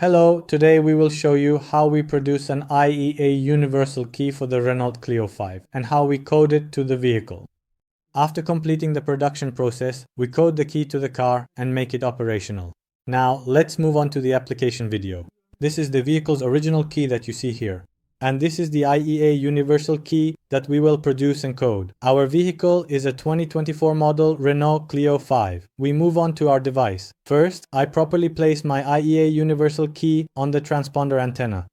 Hello, today we will show you how we produce an IEA universal key for the Renault Clio 5 and how we code it to the vehicle. After completing the production process, we code the key to the car and make it operational. Now let's move on to the application video. This is the vehicle's original key that you see here. And this is the IEA universal key that we will produce and code. Our vehicle is a 2024 model Renault Clio 5. We move on to our device. First, I properly place my IEA universal key on the transponder antenna.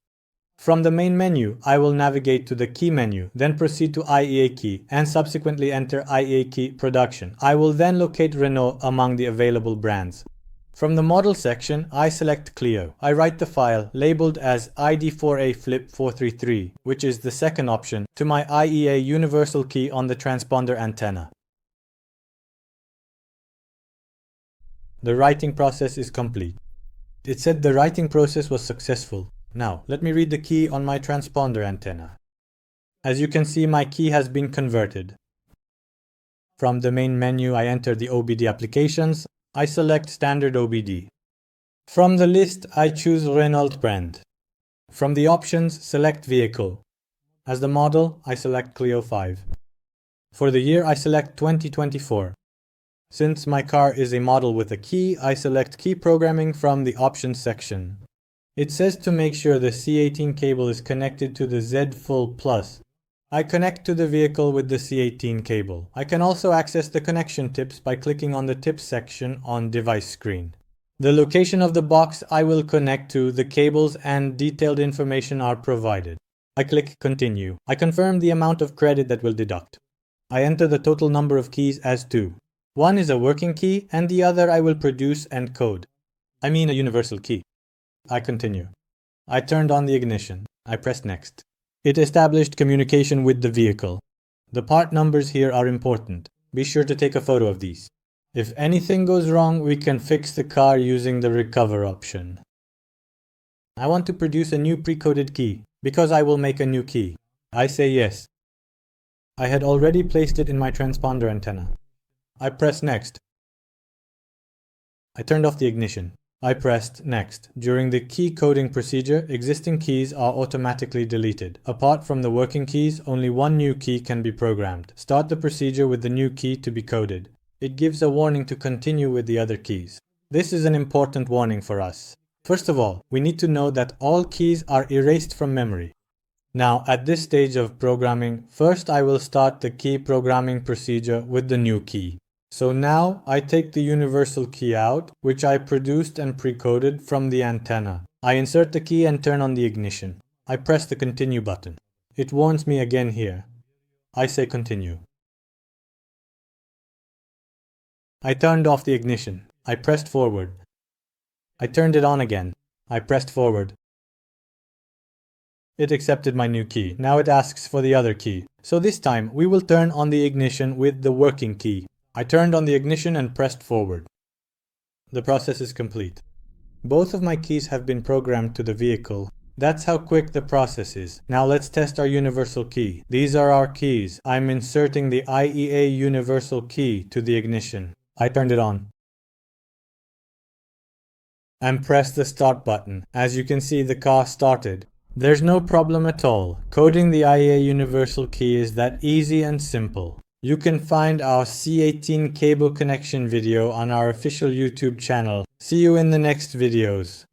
From the main menu, I will navigate to the key menu, then proceed to IEA key, and subsequently enter IEA key production. I will then locate Renault among the available brands. From the model section, I select Clio. I write the file labeled as ID4A flip 433, which is the second option, to my IEA universal key on the transponder antenna. The writing process is complete. It said the writing process was successful. Now, let me read the key on my transponder antenna. As you can see, my key has been converted. From the main menu, I enter the OBD applications. I select Standard OBD. From the list, I choose Renault brand. From the options, select Vehicle. As the model, I select Clio 5. For the year, I select 2024. Since my car is a model with a key, I select Key Programming from the Options section. It says to make sure the C18 cable is connected to the Zed-FULL Plus. I connect to the vehicle with the C18 cable. I can also access the connection tips by clicking on the tips section on device screen. The location of the box I will connect to, the cables and detailed information are provided. I click Continue. I confirm the amount of credit that will deduct. I enter the total number of keys as 2. One is a working key and the other I will produce and code. I mean a universal key. I continue. I turned on the ignition. I press Next. It established communication with the vehicle. The part numbers here are important. Be sure to take a photo of these. If anything goes wrong, we can fix the car using the recover option. I want to produce a new pre-coded key, because I will make a new key. I say yes. I had already placed it in my transponder antenna. I press Next. I turned off the ignition. I pressed Next. During the key coding procedure, existing keys are automatically deleted. Apart from the working keys, only one new key can be programmed. Start the procedure with the new key to be coded. It gives a warning to continue with the other keys. This is an important warning for us. First of all, we need to know that all keys are erased from memory. Now, at this stage of programming, first I will start the key programming procedure with the new key. So now I take the universal key out, which I produced and pre-coded from the antenna. I insert the key and turn on the ignition. I press the Continue button. It warns me again here. I say Continue. I turned off the ignition. I pressed forward. I turned it on again. I pressed forward. It accepted my new key. Now it asks for the other key. So this time we will turn on the ignition with the working key. I turned on the ignition and pressed forward. The process is complete. Both of my keys have been programmed to the vehicle. That's how quick the process is. Now let's test our universal key. These are our keys. I'm inserting the IEA universal key to the ignition. I turned it on. And pressed the start button. As you can see, the car started. There's no problem at all. Coding the IEA universal key is that easy and simple. You can find our C18 cable connection video on our official YouTube channel. See you in the next videos.